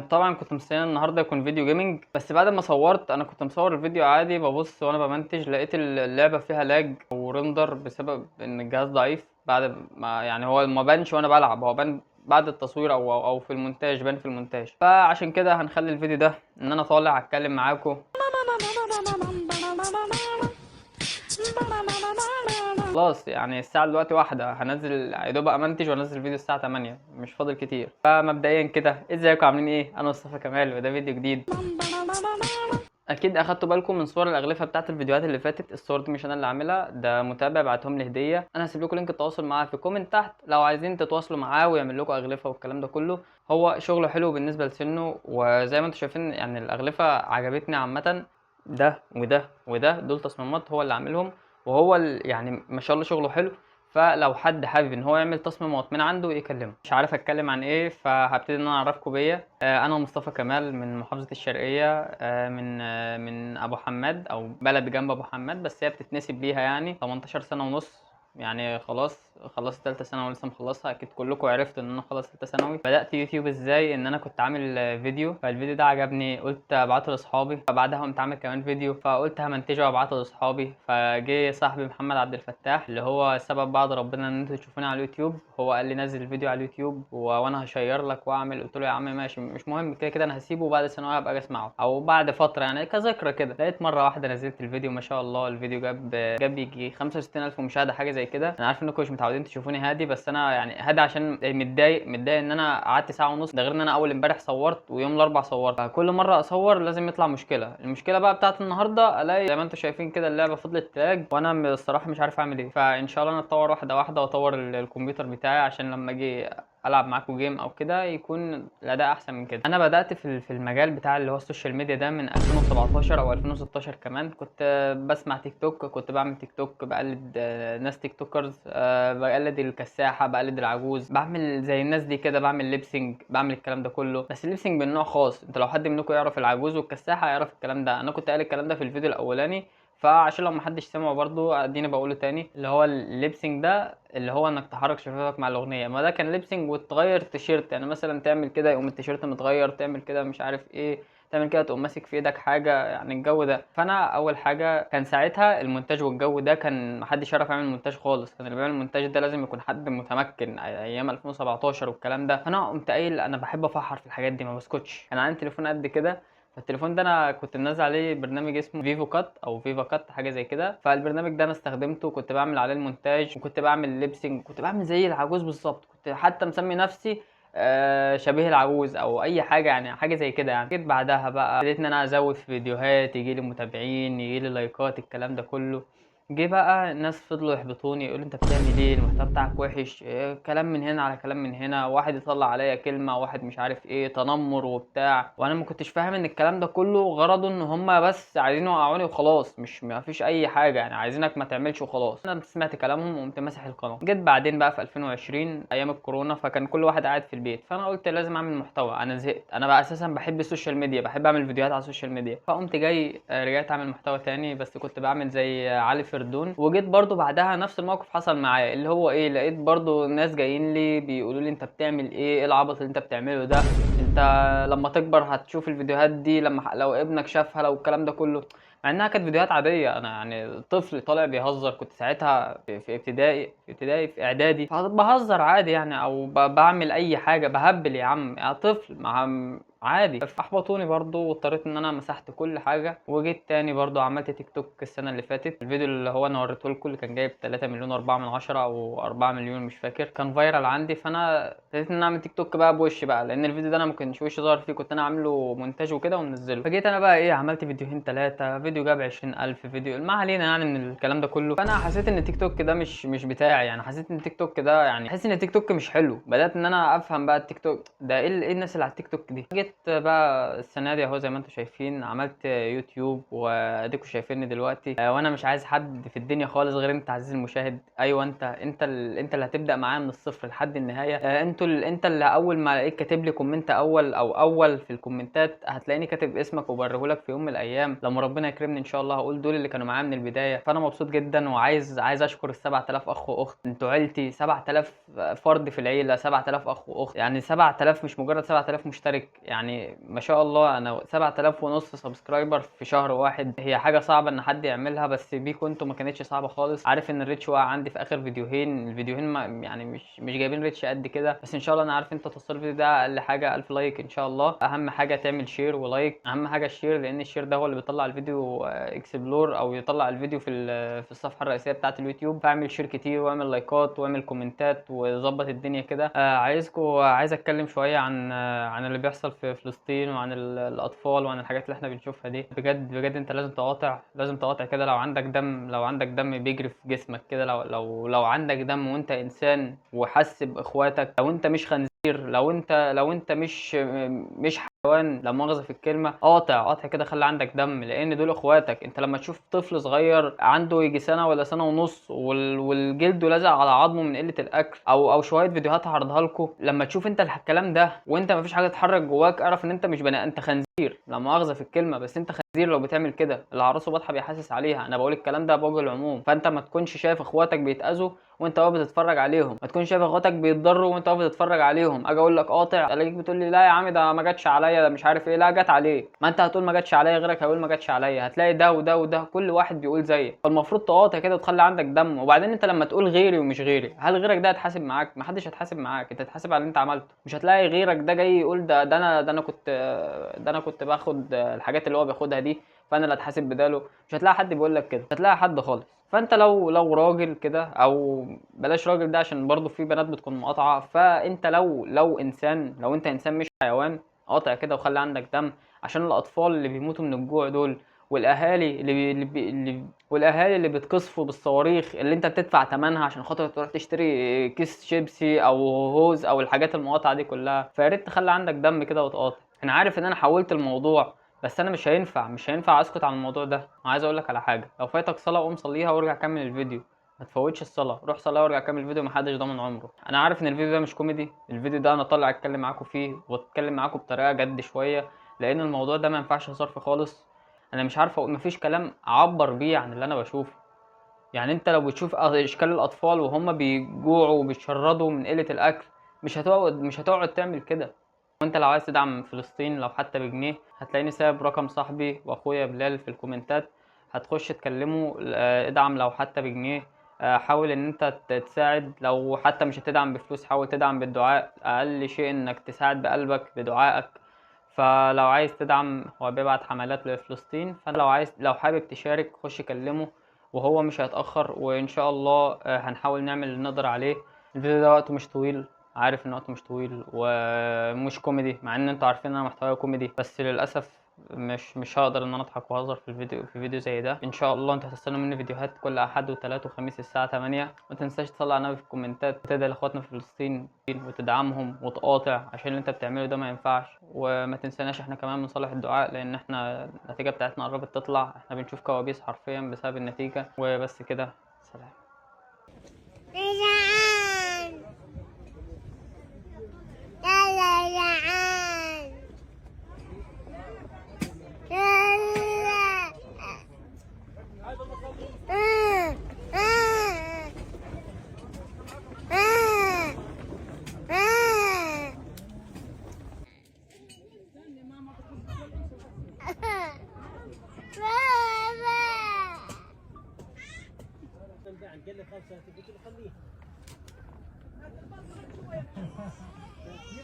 طبعًا كنت مستني النهارده يكون فيديو gaming، بس بعد ما صوّرت أنا كنت مصوّر الفيديو عادي بابُص وأنا بامنتج لقيت اللعبة فيها lag وrender بسبب إن الجهاز ضعيف، بعد ما يعني هو ما بانش وأنا بالعب، هو بان بعد التصوير أو في المونتاج، بان في المونتاج. فعشان كده هنخلّي الفيديو ده إن أنا طالع أتكلم معاكم. خلاص يعني الساعة دلوقتي 13:00 هانزّل يا دوب أمنتج وأنزّل فيديو الساعة 20:00 مش فاضل كتير. فمبدئيًا كده إزيكم عاملين إيه؟ أنا مصطفى كمال وده فيديو جديد. أكيد أخدتوا بالكم من صور الأغلفة بتاعة الفيديوهات اللي فاتت، الصور دي مش أنا اللي عاملها، ده متابع بعتهم لي هدية. أنا هاسيب لكم لينك التواصل معاه في الكومنت تحت لو عايزين تتواصلوا معاه ويعمل لكم أغلفة والكلام ده كله. هو شغله حلو بالنسبة لسنه، وزي ما أنتم شايفين يعني الأغلفة عجبتني عامةً. ده وده وده دول تصميمات هو اللي عاملهم، وهو يعني ما شاء الله شغله حلو. فلو حد حابب إن هو يعمل تصميمات من عنده يكلمه. مش عارف أتكلم عن إيه، فهابتدي إن أنا أعرّفكم بيّا. أنا مصطفى كمال من محافظة الشرقية، من أبو حماد أو بلد جنب أبو حماد، بس هي بتتنسب ليها يعني. 18 سنة ونُص، يعني خلاص خلّصت تالتة ثانوي ولسه مخلّصها. أكيد كلّكم عرفتوا إن أنا مخلّص تالتة ثانوي. بدأت يوتيوب إزاي؟ إن أنا كنت عامل فيديو، فالفيديو ده عجبني قُلت أبعته لأصحابي، فبعدها قُمت عامل كمان فيديو، فقُلت هامنتجه وأبعته لأصحابي. فجِه صاحبي محمد عبد الفتاح اللي هو سبب بعد ربنا إن أنتم تشوفوني على اليوتيوب، هو قال لي نزّل الفيديو على اليوتيوب وأنا هاشيّر لك وأعمل. قُلت له يا عم ماشي مش مهم، كده أنا هاسيبه وبعد الثانوية هابقى آجي أسمعه أو بعد فترة يعني كذكرى كده. لقيت مرّة واحدة نزّلت الفيديو ما شاء الله الفيديو جاب ييجي 65,000 مشاهدة حاجة زي كده. أنا عارف إنكم مش متعودين تشوفوني هادي، بس أنا يعني هادي عشان متضايق إن أنا قعدت ساعة ونُص، ده غير إن أنا أول امبارح صوّرت ويوم الأربع صوّرت، فكل مرّة أصوّر لازم يطلع مشكلة. المشكلة بقى بتاعة النهارده ألاقي زي ما أنتم شايفين كده اللعبة فضلت تلاج وأنا الصراحة مش عارف أعمل إيه. فإن شاء الله أنا أتطوّر واحدة واحدة وأطوّر الكمبيوتر بتاعي عشان لمّا آجي ألعب معاكم جيم أو كده يكون الأداء أحسن من كده. أنا بدأت في المجال بتاع اللي هو السوشيال ميديا ده من 2017 أو 2016 كمان. كنت باسمع تيك توك، كنت باعمل تيك توك، باقلد ناس تيك توكرز، باقلد الكساحة، باقلد العجوز، باعمل زي الناس دي كده، باعمل lip sync، باعمل الكلام ده كله. بس الlip sync من نوع خاص، أنتوا لو حد منكم يعرف العجوز والكساحة هيعرف الكلام ده. أنا كنت قايل الكلام ده في الفيديو الأولاني، فعشان لو ما حدش سمعه برضه اديني بقوله تاني. اللي هو الليبسينج ده اللي هو انك تحرك شفايفك مع الاغنيه، ما ده كان ليبسينج وتغير تيشيرت. يعني مثلا تعمل كده يقوم التيشيرت متغير، تعمل كده مش عارف ايه، تعمل كده تقوم ماسك في ايدك حاجه، يعني الجو ده. فانا اول حاجه كان ساعتها المونتاج والجو ده كان محدش يعرف يعمل مونتاج خالص، كان اللي بيعمل المونتاج ده لازم يكون حد متمكن ايام 2017 والكلام ده. فانا قمت قايل انا بحب افحر في الحاجات دي ما بسكتش. كان عندي تليفون قد كده، فالتليفون ده انا كنت منزل عليه برنامج اسمه فيفو كات او فيفا كات حاجه زي كده. فالبرنامج ده انا استخدمته وكنت بعمل عليه المونتاج وكنت بعمل ليبسينج، كنت بعمل زي العجوز بالظبط، كنت حتى مسمي نفسي شبيه العجوز او اي حاجه يعني حاجه زي كده. يعني جيت بعدها بقى ابتديت ان انا ازود في فيديوهات، يجي لي متابعين، يجي لي لايكات، الكلام ده كله. جه بقى الناس فضلوا يحبطوني يقولوا انت بتعمل ايه، المحتوى بتاعك وحش، إيه كلام من هنا على كلام من هنا، واحد يطلع عليا كلمه، واحد مش عارف ايه، تنمر وبتاع. وانا ما كنتش فاهم ان الكلام ده كله غرضه ان هم بس عايزين يوقعوني وخلاص، مش ما فيش اي حاجه، يعني عايزينك ما تعملش وخلاص. انا سمعت كلامهم وقمت ماسح القناه. جيت بعدين بقى في 2020 ايام الكورونا، فكان كل واحد قاعد في البيت، فانا قلت لازم اعمل محتوى. انا زهقت، انا بقى اساسا بحب السوشيال ميديا، بحب اعمل فيديوهات على السوشيال ميديا. فقمت جاي رجعت اعمل محتوى تاني، بس كنت بعمل زي علي فردون. وجيت برضو بعدها نفس الموقف حصل معايا، اللي هو ايه، لقيت برضو ناس جايين لي بيقولوا لي انت بتعمل ايه العبط اللي انت بتعمله ده، انت لما تكبر هتشوف الفيديوهات دي، لما لو ابنك شافها، لو الكلام ده كله. مع انها كانت فيديوهات عاديه، انا يعني طفل طالع بيهزر، كنت ساعتها في ابتدائي في اعدادي، فبهزر عادي يعني، او بعمل اي حاجه بهبل يا عم يا طفل مع عادي. فاحبطوني برضو واضطريت ان انا مسحت كل حاجه. وجيت تاني برضو عملت تيك توك السنه اللي فاتت، الفيديو اللي هو انا وريته لكم اللي كان جايب 3 مليون 4 من 10 او 4 مليون مش فاكر، كان فايرال عندي. فانا ابتديت ان انا اعمل تيك توك بقى بوشي بقى، لان الفيديو ده انا ما كنتش وشي ظاهر فيه، كنت انا عامله مونتاج وكده ومنزله. فجيت انا بقى ايه، عملت فيديوهين ثلاثه، فيديو جاب 20,000 فيديو، ما علينا يعني من الكلام ده كله. فانا حسيت ان التيك توك ده مش بتاعي، يعني حسيت ان التيك توك ده يعني حاسس ان التيك توك مش حلو. بدات ان انا افهم بقى التيك توك ده ايه، ايه الناس اللي على التيك توك دي. جيت بقى السنه دي اهو زي ما انتم شايفين عملت يوتيوب واديكم شايفيني دلوقتي. وانا مش عايز حد في الدنيا خالص غير انت عزيزي المشاهد. ايوه انت اللي هتبدا معايا من الصفر لحد النهايه. انت اللي اول ما الاقيك كاتب لي كومنت اول في الكومنتات هتلاقيني كاتب اسمك وبريهولك في يوم من الايام لما ربنا يكرمني ان شاء الله، هقول دول اللي كانوا معايا من البدايه. فانا مبسوط جدا وعايز اشكر ال 7000 اخ واخت اخت، انتوا عيلتي، 7000 فرد في العيله، 7000 اخ واخت، يعني 7000 مش مجرد 7000 مشترك، يعني ما شاء الله. انا 7000 ونص سبسكرايبر في شهر واحد، هي حاجه صعبه ان حد يعملها، بس بيكم انتوا ما كانتش صعبه خالص. عارف ان الريتش وقع عندي في اخر فيديوهين، الفيديوهين ما يعني مش جايبين ريتش قد كده، بس ان شاء الله انا عارف انت توصل الفيديو ده اقل حاجه 1000 لايك ان شاء الله. اهم حاجه تعمل شير ولايك، اهم حاجه الشير، لان الشير ده هو اللي بيطلع الفيديو اكسبلور، او يطلع الفيديو في الصفحه الرئيسيه بتاعه اليوتيوب. فاعمل شير كتير واعمل لايكات واعمل كومنتات وظبط الدنيا كده. عايز اتكلم شويه عن اللي بيحصل في فلسطين، وعن الاطفال، وعن الحاجات اللي احنا بنشوفها دي. بجد بجد انت لازم تقاطع كده. لو عندك دم، لو عندك دم بيجري في جسمك كده، لو عندك دم وانت انسان وحس باخواتك، لو انت مش خنزير، لو انت مش حيوان، لا مؤاخذة في الكلمة، قاطع كده، خلي عندك دم، لأن دول إخواتك. أنت لما تشوف طفل صغير عنده يجي سنة ولا سنة ونص والجلد لازق على عظمه من قلة الأكل، أو شوية فيديوهات هعرضها لكم، لما تشوف أنت الكلام ده وأنت مفيش حاجة تتحرك جواك، اعرف إن أنت مش بني، أنت خنزير، لا مؤاخذة في الكلمة، بس أنت خنزير لو بتعمل كده. اللي عرسه بطحة بيحاسس عليها. أنا بقول الكلام ده بوجه العموم. فأنت ما تكونش شايف إخواتك بيتأذوا وانت واقف بتتفرج عليهم، ما تكونش شايف اخواتك بيتضروا وانت واقف بتتفرج عليهم. اجي اقول لك قاطع، الاقيك بتقول لي لا يا عم ده ما جاتش عليا، ده مش عارف ايه. لا جت عليك، ما انت هتقول ما جاتش عليا، غيرك هيقول ما جاتش عليا، هتلاقي ده وده وده كل واحد بيقول زيك. فالمفروض تقاطع كده وتخلي عندك دم. وبعدين انت لما تقول غيري ومش غيري، هل غيرك ده هيتحاسب معاك؟ ما حدش هيتحاسب معاك، انت هتتحاسب على اللي انت عملته. مش هتلاقي غيرك ده جاي يقول ده انا كنت باخد الحاجات اللي هو بياخدها دي، فانا اللي هتحاسب بداله. مش هتلاقي حد بيقول لك كده، مش هتلاقي حد خالص. فانت لو راجل كده، او بلاش راجل ده عشان برضو في بنات بتكون مقاطعه، فانت لو انسان، لو انت انسان مش حيوان، قاطع كده وخلي عندك دم، عشان الاطفال اللي بيموتوا من الجوع دول، والاهالي والاهالي اللي بتقصفوا بالصواريخ اللي انت بتدفع ثمنها عشان خاطر تروح تشتري كيس شيبسي او هوز او الحاجات المقاطعه دي كلها. فيا ريت تخلي عندك دم كده وتقاطع. انا عارف ان انا حولت الموضوع، بس انا مش هينفع اسكت عن الموضوع ده. عايز اقول لك على حاجه، لو فاتك صلاه قوم صليها وارجع كمل الفيديو، ما تفوتش الصلاه، روح صلاه وارجع كمل الفيديو، محدش ضامن عمره. انا عارف ان الفيديو ده مش كوميدي، الفيديو ده انا طالع اتكلم معاكم فيه، واتكلم معاكم بطريقه جد شويه، لان الموضوع ده ما ينفعش هزار فيه خالص. انا مش عارف اقول، مفيش كلام اعبر بيه عن اللي انا بشوفه. يعني انت لو بتشوف اشكال الاطفال وهم بيجوعوا وبيتشردوا من قله الاكل، مش هتقعد تعمل كده. وانت لو عايز تدعم فلسطين لو حتى بجنيه، هتلاقيني سايب رقم صاحبي واخويا بلال في الكومنتات، هتخش تكلمه. ادعم لو حتى بجنيه. حاول ان انت تساعد، لو حتى مش هتدعم بفلوس حاول تدعم بالدعاء، اقل شيء انك تساعد بقلبك بدعائك. فلو عايز تدعم، هو بيبعت حملات لفلسطين، لو حابب تشارك خش كلمه، وهو مش هيتأخر، وإن شاء الله هنحاول نعمل اللي نقدر عليه. الفيديو ده وقته مش طويل، عارف ان وقته مش طويل ومش كوميدي، مع ان انتوا عارفين ان انا محتواي كوميدي، بس للاسف مش هقدر ان انا اضحك واهزر في فيديو زي ده. ان شاء الله انتوا هتستنوا مني فيديوهات كل احد وثلاث وخميس الساعه 8. ما تنساش تصلي على النبي في الكومنتات، وتدعي لاخواتنا في فلسطين وتدعمهم وتقاطع، عشان اللي انت بتعمله ده ما ينفعش. وما تنساناش احنا كمان من صالح الدعاء، لان احنا النتيجه بتاعتنا قربت تطلع، احنا بنشوف كوابيس حرفيا بسبب النتيجه. وبس كده، سلام. قال لي خلاص قلت له خليه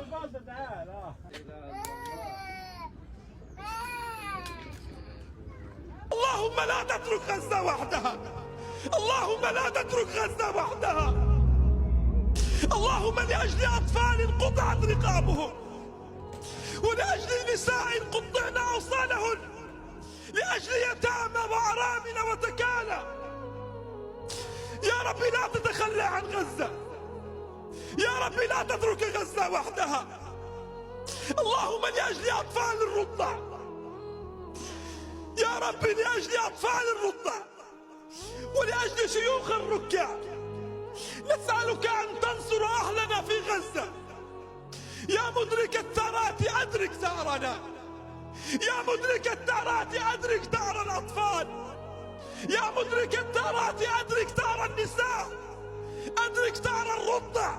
الباص تعال اللهم لا تترك غزة وحدها، اللهم لا تترك غزة وحدها، اللهم لأجل أطفال قطعت رقابهم، ولأجل نساء قطعنا أوصالهن، لأجل يتامى وأرامل وتكالى. يا ربي لا تتخلى عن غزة، يا ربي لا تترك غزة وحدها. اللهم لأجل أطفال الرضع، يا ربي لأجل أطفال الرضع ولأجل شيوخ الركع، نسألك أن تنصر أهلنا في غزة. يا مدرك الثارات أدرك ثارنا، يا مدرك الثارات أدرك ثار الأطفال، يا مدرك الثارات أدرك ثار النساء، أدرك ثأر الرضع،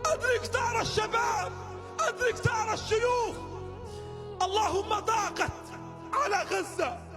أدرك ثأر الشباب، أدرك ثأر الشيوخ. اللهم ضاقت على غزة